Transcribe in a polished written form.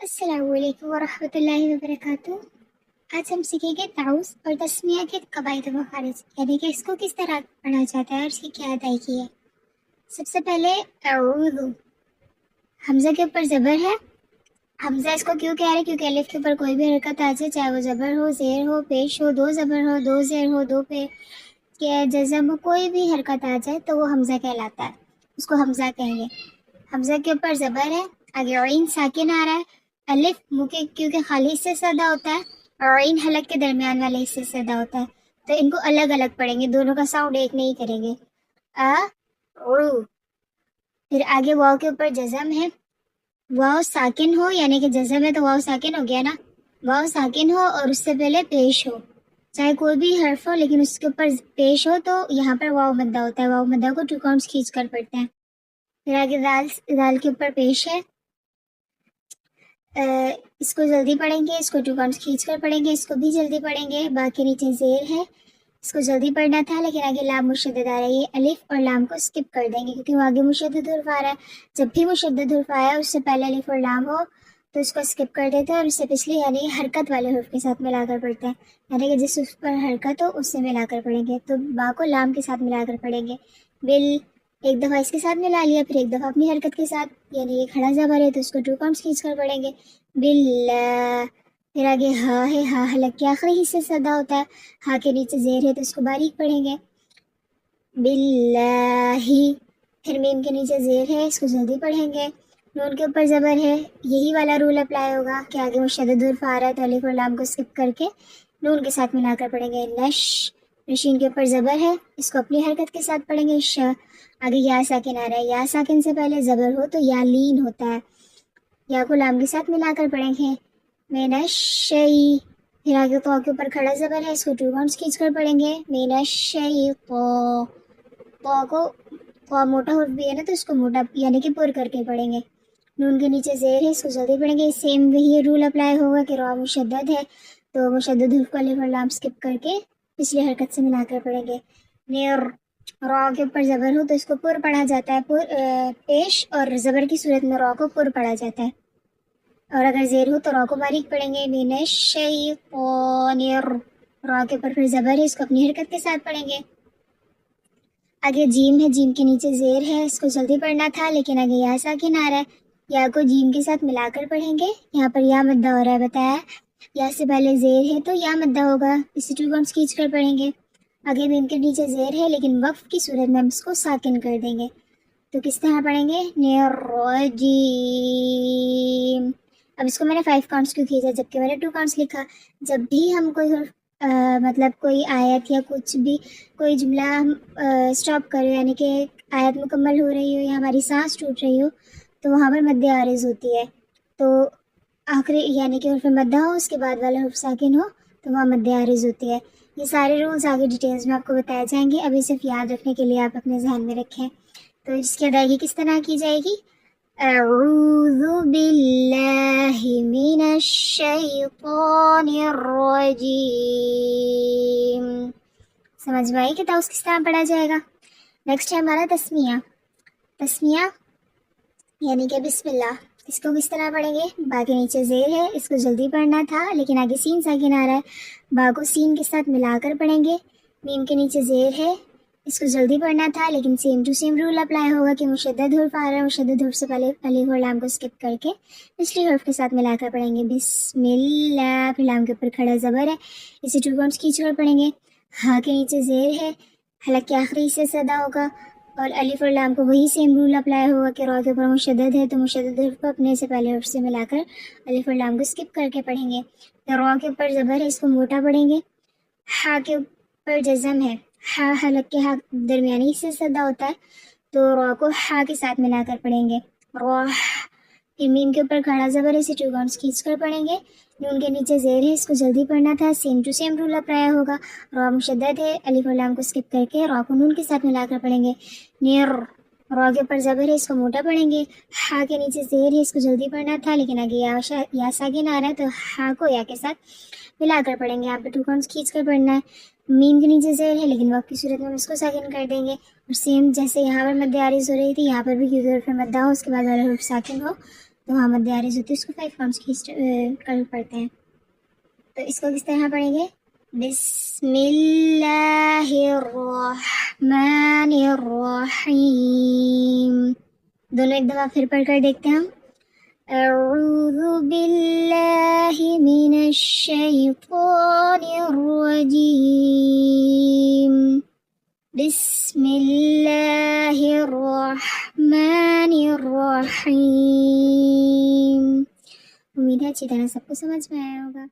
अस्सलामु अलैकुम वरहमतुल्लाहि वबरकातुह। आज हम सीखेंगे ताउस और तस्मिया के कवायद व मखारिज, यानी कि इसको किस तरह पढ़ा जाता है और इसकी क्या अदायगी है। सबसे पहले अऊज़ु, हमजा के ऊपर ज़बर है। हमजा इसको क्यों कह रहे हैं? क्योंकि अलिफ के ऊपर कोई भी हरकत आ जाए, चाहे वो ज़बर हो, ज़ेर हो, पेश हो, दो ज़बर हो, दो ज़ेर हो, दो पे के जज़म हो, कोई भी हरकत आ जाए तो वो हमजा कहलाता है, उसको हमजा कहेंगे। हमजा के ऊपर ज़बर है, आगे औइन साकिन आ रहा है। अलिफ मुँह के क्योंकि खाली हिस्से से अदा होता है और औइन हलक के दरमियान वाले हिस्से से अदा होता है, तो इनको अलग अलग पढ़ेंगे, दोनों का साउंड एक नहीं करेंगे। उ। फिर आगे वाव के ऊपर जज़म है। वाव साकिन हो, यानी कि जज़म है तो वाव साकिन हो गया ना। वाव साकिन हो और उससे पहले पेश हो, चाहे कोई भी हर्फ हो लेकिन उसके ऊपर पेश हो तो यहाँ पर वाव मद्दा होता है। वाव मद्दा को 2 काउंट्स खींच कर पढ़ते हैं। फिर आगे दाल के ऊपर पेश है। इसको जल्दी पढ़ेंगे, इसको 2 काउंट्स खींच कर पढ़ेंगे, इसको भी जल्दी पढ़ेंगे। बाकी नीचे ज़ेर है, इसको जल्दी पढ़ना था लेकिन आगे लाम मुशद्दद आ रहा है, ये अलिफ और लाम को स्किप कर देंगे क्योंकि वो आगे मुशद्दद हुर्फ आ रहा है। जब भी मुशद्दद हुर्फ आया उससे पहले अलिफ और लाम हो तो इसको स्किप कर देते हैं और उससे पिछले यानी हरकत वाले हुर्फ के साथ मिलाकर पढ़ते हैं, यानी कि जिस उस पर हरकत हो उससे मिलाकर पढ़ेंगे। तो बा को लाम के साथ मिलाकर पढ़ेंगे। बिल एक दफ़ा इसके साथ मिला लिया, फिर एक दफ़ा अपनी हरकत के साथ, यानी ये खड़ा ज़बर है तो इसको 2 काउंट्स खींच कर पढ़ेंगे। बिल्ला। फिर आगे हा है, हा हलक के आखिरी हिस्से से अदा होता है, हा के नीचे ज़ेर है तो इसको बारीक पढ़ेंगे। बिल्लाही। फिर मीम के नीचे ज़ेर है, इसको जल्दी पढ़ेंगे। नून के ऊपर ज़बर है, यही वाला रूल अप्लाई होगा कि आगे मुशद्दद हुर्फ आ रहा है तो अलिफ और लाम को स्किप करके नून के साथ मिलाकर पढ़ेंगे। नश। नशीन के ऊपर ज़बर है, इसको अपनी हरकत के साथ पढ़ेंगे। श। आगे या साकिन आ रहा है, या साकिन से पहले ज़बर हो तो या लीन होता है, या को लाम के साथ मिलाकर पढ़ेंगे। मिनश्शई। फिर आगे तो के ऊपर खड़ा ज़बर है, इसको 2 काउंट्स खींच कर पढ़ेंगे। मिनश्शई को मोटा हुर्फ भी है ना तो इसको मोटा यानी कि पुर करके पढ़ेंगे। नून के नीचे ज़ेर है, इसको जल्दी पढ़ेंगे। सेम वही रूल अप्लाई होगा कि रॉ मुशद्दद है तो मुशद्दद हुर्फ को अलिफ और लाम स्किप करके पिछली हरकत से मिलाकर पढ़ेंगे। निर। रॉ के ऊपर ज़बर हो तो इसको पुर पढ़ा जाता है, पेश और ज़बर की सूरत में रॉ को पुर पढ़ा जाता है, और अगर ज़ेर हो तो रॉ को बारीक पढ़ेंगे। मिनश्शैतानिर। रॉ के ऊपर फिर ज़बर है, इसको अपनी हरकत के साथ पढ़ेंगे। आगे जीम है, जीम के नीचे ज़ेर है, इसको जल्दी पढ़ना था लेकिन आगे या साकिन आ रहा है, या को जीम के साथ मिलाकर पढ़ेंगे। यहाँ पर या मद्दा हो रहा है बताया, या से पहले ज़ेर है तो या मद्दा होगा, इसे 2 काउंट्स खींच कर पढ़ेंगे। आगे मीम के नीचे ज़ेर है लेकिन वक्फ की सूरत में हम इसको साकिन कर देंगे, तो किस तरह पढ़ेंगे? निर्रजीम। अब इसको मैंने 5 काउंट्स क्यों खींचा जबकि मैंने 2 काउंट्स लिखा? जब भी हम कोई मतलब कोई आयत या कुछ भी कोई जुमला हम स्टॉप कर रहे हो, यानी कि आयत मुकम्मल हो रही हो या हमारी सांस टूट रही हो तो वहाँ पर मद्दे आरिज़ होती है, तो आखिरी यानी कि हुर्फ मद्दा हो उसके बाद वाला हुर्फ साकिन हो तो वहाँ मद्दे आरिज़ होती है। ये सारे रूल्स आगे डिटेल्स में आपको बताए जाएंगे, अभी सिर्फ याद रखने के लिए आप अपने जहन में रखें। तो इसकी अदायगी किस तरह की जाएगी? अऊज़ु बिल्लाहि मिनश शैतानिर रजीम। समझ में आई कि ताउस किस तरह पढ़ा जाएगा? नेक्स्ट है हमारा तस्मिया। तस्मिया यानी कि बिस्मिल्लाह, इसको किस तरह पढ़ेंगे? बा के नीचे ज़ेर है, इसको जल्दी पढ़ना था लेकिन आगे सीन साकिन आ रहा है, बा को सीन के साथ मिलाकर पढ़ेंगे। मीम के नीचे ज़ेर है, इसको जल्दी पढ़ना था लेकिन same to same rule apply होगा कि मुशद्दद हुर्फ आ रहा है, मुशद्दद हुर्फ से पहले अलिफ और लाम को स्किप करके पिछली हुर्फ के साथ मिलाकर पढ़ेंगे। बिस्मिल्लाह। फिर लाम के ऊपर खड़ा ज़बर है, इसे 2 काउंट्स खींच कर पढ़ेंगे। हाँ के नीचे ज़ेर है, हलक के आखिरी हिस्से से अदा होगा, और अलिफ और लाम को वही सेम रूल अप्लाई होगा कि रॉ के ऊपर मुशद्दद है तो मुशद्दद हुर्फ को अपने से पहले हुर्फ से मिलाकर अलिफ और लाम को स्किप करके पढ़ेंगे। तो रॉ के ऊपर ज़बर है, इसको मोटा पढ़ेंगे। हा के ऊपर जज़म है, हा हलक के हा दरमियानी हिस्से से अदा होता है तो रॉ को हा के साथ मिलाकर पढ़ेंगे। रॉ। मीम के ऊपर खड़ा ज़बर है, इसे 2 काउंट्स खींच कर पढ़ेंगे। नून के नीचे ज़ेर है, इसको जल्दी पढ़ना था, same to same rule apply होगा, रॉ मुशद्दद है, अलिफ और लाम को स्किप करके रॉ को नून के साथ मिलाकर पढ़ेंगे। निर। रॉ के ऊपर ज़बर है, इसको मोटा पढ़ेंगे। हा के नीचे ज़ेर है, इसको जल्दी पढ़ना था लेकिन आगे या साकिन आ रहा है तो हा को या के साथ मिलाकर पढ़ेंगे। यहाँ पे 2 काउंट्स खींच कर पढ़ना है। मीम के नीचे ज़ेर है लेकिन वक्त की सूरत में हम इसको साकिन कर देंगे, और सेम जैसे यहाँ पर मद्दे आरिज़ हो रही थी यहाँ पर भी क्योंकि हुर्फ मद्दा हो उसके बाद वाला हुर्फ साकिन हो تو ہاں مد عارض ہوتی ہے اس کو 5 فارمس کی کر پڑھتے ہیں. تو اس کو کس طرح پڑھیں گے؟ بسم اللہ الرحمن الرحیم. دونوں ایک دفعہ پھر پڑھ کر دیکھتے ہیں ہم. اعوذ باللہ من الشیطان الرجیم. بسم اللہ الرحمن الرحیم. امید ہے اچھی طرح سب کو سمجھ میں آیا ہوگا.